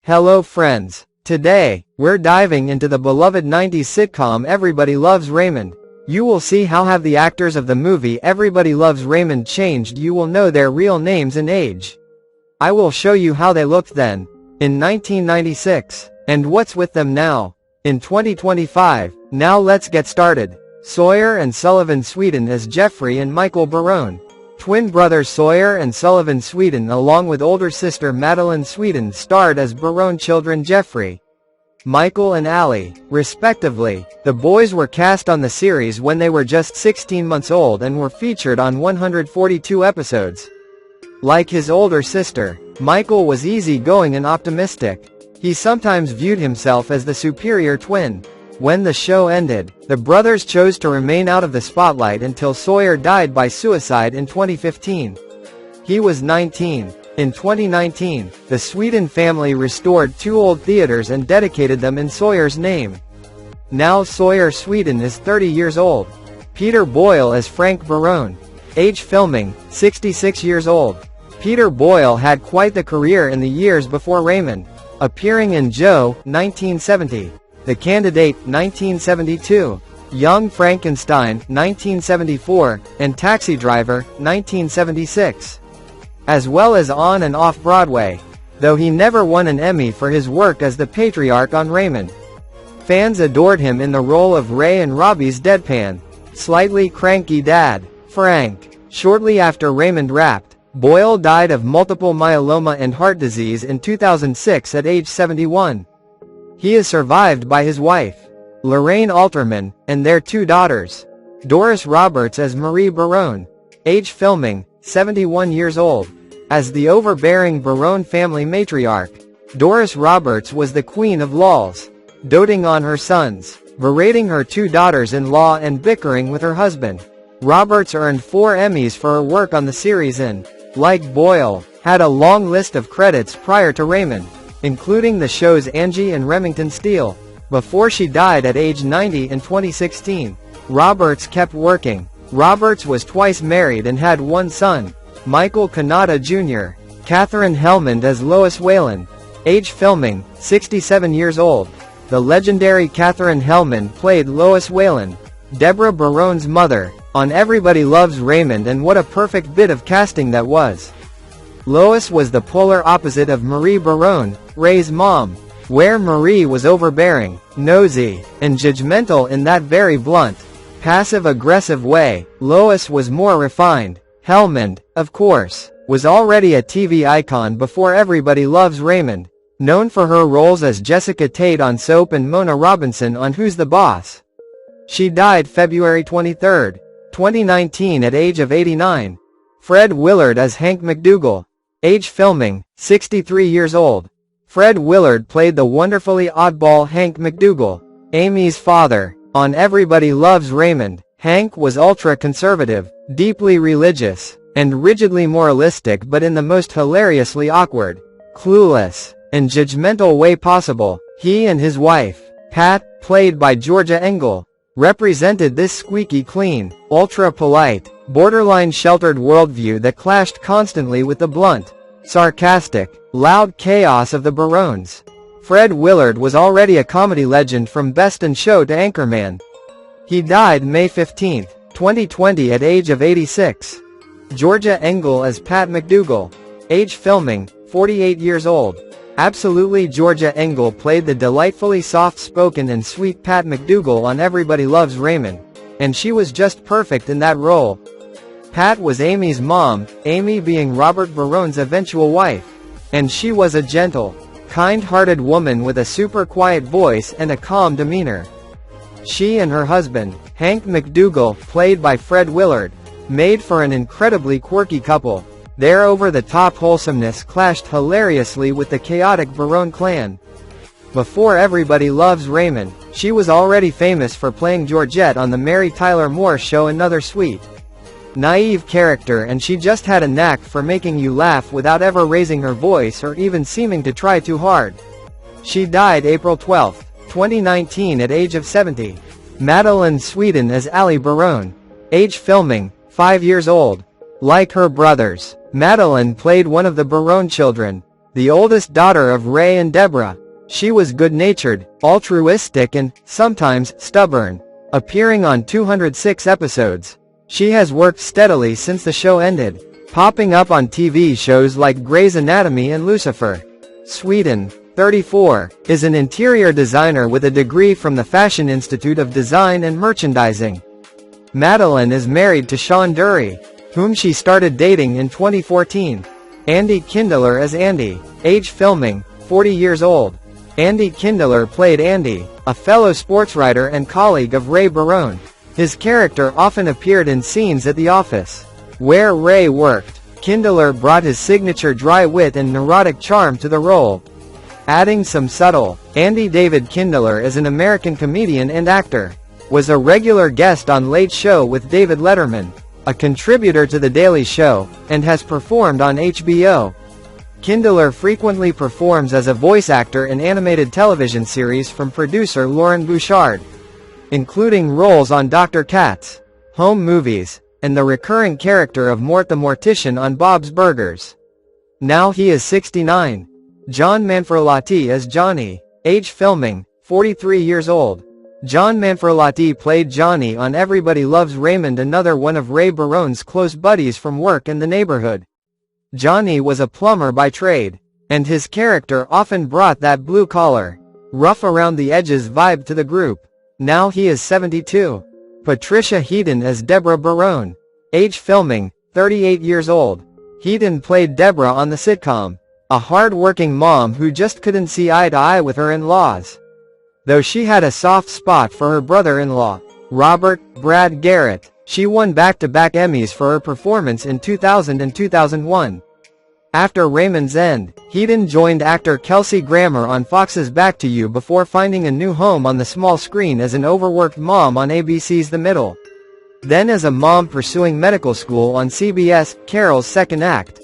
Hello friends. Today, we're diving into the beloved 90s sitcom Everybody Loves Raymond. You will see how have the actors of the movie Everybody Loves Raymond changed. You will know their real names and age. I will show you how they looked then, in 1996, and what's with them now, in 2025. Now let's get started. Sawyer and Sullivan Sweeten as Jeffrey and Michael Barone. Twin brothers Sawyer and Sullivan Sweeten along with older sister Madylin Sweeten starred as Barone children Jeffrey, Michael and Allie, respectively. The boys were cast on the series when they were just 16 months old and were featured on 142 episodes. Like his older sister, Michael was easygoing and optimistic. He sometimes viewed himself as the superior twin. When the show ended, the brothers chose to remain out of the spotlight until Sawyer died by suicide in 2015. He was 19. In 2019, the Sweeten family restored two old theaters and dedicated them in Sawyer's name. Now Sawyer Sweeten is 30 years old. Peter Boyle as Frank Barone. Age filming, 66 years old. Peter Boyle had quite the career in the years before Raymond, appearing in Joe, 1970. The Candidate, 1972, Young Frankenstein, 1974, and Taxi Driver, 1976. As well as on and off Broadway, though he never won an Emmy for his work as the patriarch on Raymond. Fans adored him in the role of Ray and Robbie's deadpan, slightly cranky dad, Frank. Shortly after Raymond wrapped, Boyle died of multiple myeloma and heart disease in 2006 at age 71. He is survived by his wife, Lorraine Alterman, and their two daughters. Doris Roberts as Marie Barone. Age filming, 71 years old. As the overbearing Barone family matriarch, Doris Roberts was the queen of lols, doting on her sons, berating her two daughters-in-law and bickering with her husband. Roberts earned 4 Emmys for her work on the series and, like Boyle, had a long list of credits prior to Raymond, including the shows Angie and Remington Steele. Before she died at age 90 in 2016, Roberts kept working. Roberts was twice married and had one son, Michael Kanata Jr. Katherine Helmond as Lois Whalen. Age filming, 67 years old. The legendary Katherine Helmond played Lois Whalen, Deborah Barone's mother, on Everybody Loves Raymond, and what a perfect bit of casting that was. Lois was the polar opposite of Marie Barone, Ray's mom, where Marie was overbearing, nosy, and judgmental in that very blunt, passive-aggressive way. Lois was more refined. Helmond, of course, was already a TV icon before Everybody Loves Raymond, known for her roles as Jessica Tate on Soap and Mona Robinson on Who's the Boss. She died February 23, 2019 at age of 89. Fred Willard as Hank McDougal. Age filming, 63 years old. Fred Willard played the wonderfully oddball Hank McDougal, Amy's father, on Everybody Loves Raymond. Hank was ultra-conservative, deeply religious, and rigidly moralistic, but in the most hilariously awkward, clueless, and judgmental way possible. He and his wife, Pat, played by Georgia Engel, represented this squeaky clean, ultra-polite, borderline sheltered worldview that clashed constantly with the blunt, sarcastic, loud chaos of the Barones. Fred Willard was already a comedy legend from Best in Show to Anchorman. He died May 15, 2020 at age of 86. Georgia Engel as Pat McDougal. Age filming, 48 years old. Absolutely, Georgia Engel played the delightfully soft-spoken and sweet Pat McDougal on Everybody Loves Raymond, and she was just perfect in that role. Pat was Amy's mom, Amy being Robert Barone's eventual wife, and she was a gentle, kind-hearted woman with a super quiet voice and a calm demeanor. She and her husband, Hank McDougal, played by Fred Willard, made for an incredibly quirky couple. Their over-the-top wholesomeness clashed hilariously with the chaotic Barone clan. Before Everybody Loves Raymond, she was already famous for playing Georgette on the Mary Tyler Moore Show, another sweet, naive character, and she just had a knack for making you laugh without ever raising her voice or even seeming to try too hard. She died April 12, 2019 at age of 70. Madylin Sweeten as Allie Barone. Age filming, 5 years old. Like her brothers, Madylin played one of the Barone children, the oldest daughter of Ray and Deborah. She was good-natured, altruistic and, sometimes, stubborn. Appearing on 206 episodes. She has worked steadily since the show ended, popping up on TV shows like Grey's Anatomy and Lucifer. Sweeten, 34, is an interior designer with a degree from the Fashion Institute of Design and Merchandising. Madylin is married to Sean Dury, whom she started dating in 2014. Andy Kindler as Andy, age filming, 40 years old. Andy Kindler played Andy, a fellow sportswriter and colleague of Ray Barone. His character often appeared in scenes at the office, where Ray worked. Kindler brought his signature dry wit and neurotic charm to the role, adding some subtle. Andy David Kindler is an American comedian and actor. Was a regular guest on Late Show with David Letterman, a contributor to The Daily Show, and has performed on HBO. Kindler frequently performs as a voice actor in animated television series from producer Lauren Bouchard, including roles on Dr. Katz, Home Movies, and the recurring character of Mort the Mortician on Bob's Burgers. Now he is 69. John Manfrotati as Johnny, age filming, 43 years old. John Manfrotati played Johnny on Everybody Loves Raymond, another one of Ray Barone's close buddies from work in the neighborhood. Johnny was a plumber by trade, and his character often brought that blue-collar, rough-around-the-edges vibe to the group. Now he is 72. Patricia Heaton as Deborah Barone, age filming, 38 years old. Heaton played Deborah on the sitcom, a hard-working mom who just couldn't see eye to eye with her in-laws, though she had a soft spot for her brother-in-law, Robert "Brad" Garrett. She won back-to-back Emmys for her performance in 2000 and 2001. After Raymond's end, Heaton joined actor Kelsey Grammer on Fox's Back to You before finding a new home on the small screen as an overworked mom on ABC's The Middle. Then as a mom pursuing medical school on CBS, Carol's Second Act,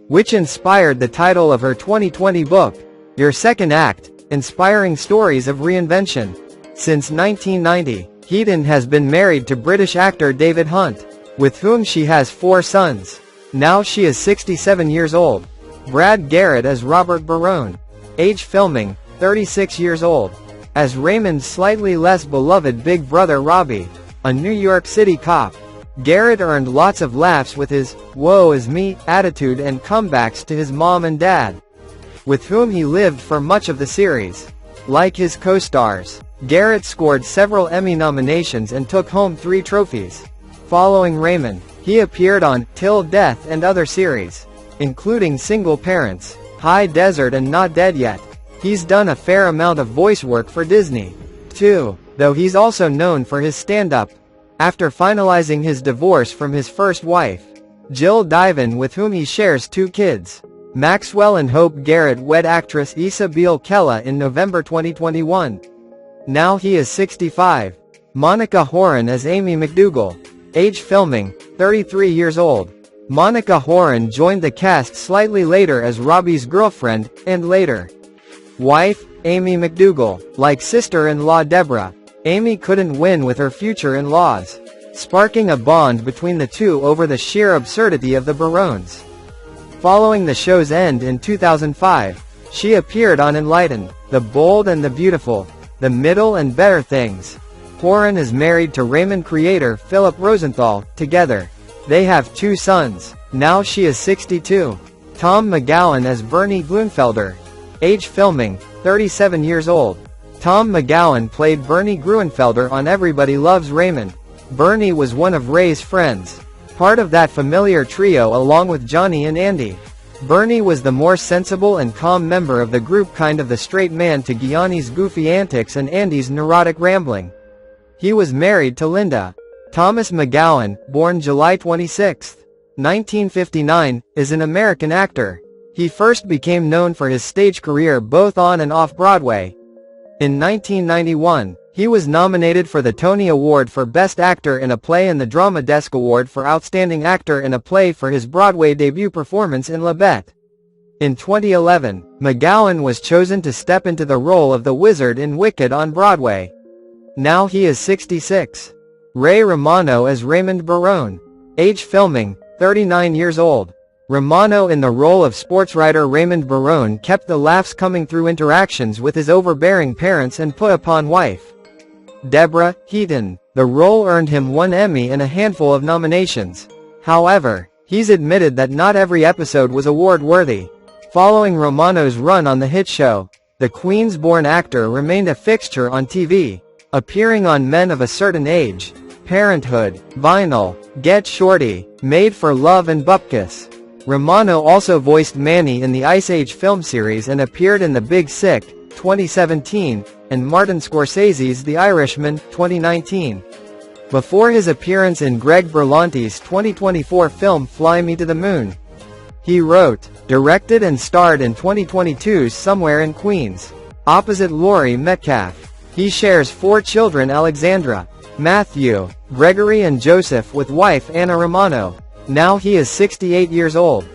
which inspired the title of her 2020 book, Your Second Act, Inspiring Stories of Reinvention. Since 1990, Heaton has been married to British actor David Hunt, with whom she has 4 sons. Now she is 67 years old. Brad Garrett as Robert Barone, age filming, 36 years old. As Raymond's slightly less beloved big brother Robbie, a New York City cop, Garrett earned lots of laughs with his "woe is me" attitude and comebacks to his mom and dad, with whom he lived for much of the series. Like his co-stars, Garrett scored several Emmy nominations and took home 3 trophies. Following Raymond, he appeared on Till Death and other series, including Single Parents, High Desert and Not Dead Yet. He's done a fair amount of voice work for Disney, too, though he's also known for his stand-up. After finalizing his divorce from his first wife, Jill Diven, with whom he shares 2 kids, Maxwell and Hope Garrett wed actress Isabel Kella in November 2021. Now he is 65. Monica Horan as Amy McDougal, age filming, 33 years old. Monica Horan joined the cast slightly later as Robbie's girlfriend, and later wife, Amy McDougal. Like sister-in-law Deborah, Amy couldn't win with her future in-laws, sparking a bond between the two over the sheer absurdity of the Barones. Following the show's end in 2005, she appeared on Enlightened, The Bold and the Beautiful, The Middle and Better Things. Horan is married to Raymond creator Philip Rosenthal. Together, they have 2 sons. Now she is 62. Tom McGowan as Bernie Grunfelder, age filming, 37 years old. Tom McGowan played Bernie Grunfelder on Everybody Loves Raymond. Bernie was one of Ray's friends, part of that familiar trio along with Johnny and Andy. Bernie was the more sensible and calm member of the group, kind of the straight man to Gianni's goofy antics and Andy's neurotic rambling. He was married to Linda. Thomas McGowan, born July 26, 1959, is an American actor. He first became known for his stage career both on and off Broadway. In 1991, he was nominated for the Tony Award for Best Actor in a Play and the Drama Desk Award for Outstanding Actor in a Play for his Broadway debut performance in La Bête. In 2011, McGowan was chosen to step into the role of the Wizard in Wicked on Broadway. Now he is 66. Ray Romano as Raymond Barone, age filming, 39 years old. Romano in the role of sportswriter Raymond Barone kept the laughs coming through interactions with his overbearing parents and put-upon wife. Deborah Heaton. The role earned him 1 Emmy and a handful of nominations. However, he's admitted that not every episode was award-worthy. Following Romano's run on the hit show, the Queens-born actor remained a fixture on TV, appearing on Men of a Certain Age, Parenthood, Vinyl, Get Shorty, Made for Love and Bupkis. Romano also voiced Manny in the Ice Age film series and appeared in The Big Sick, 2017, and Martin Scorsese's The Irishman, 2019. Before his appearance in Greg Berlanti's 2024 film Fly Me to the Moon, he wrote, directed and starred in 2022's Somewhere in Queens, opposite Laurie Metcalf. He shares 4 children: Alexandra, Matthew, Gregory and Joseph, with wife Anna Romano. Now he is 68 years old.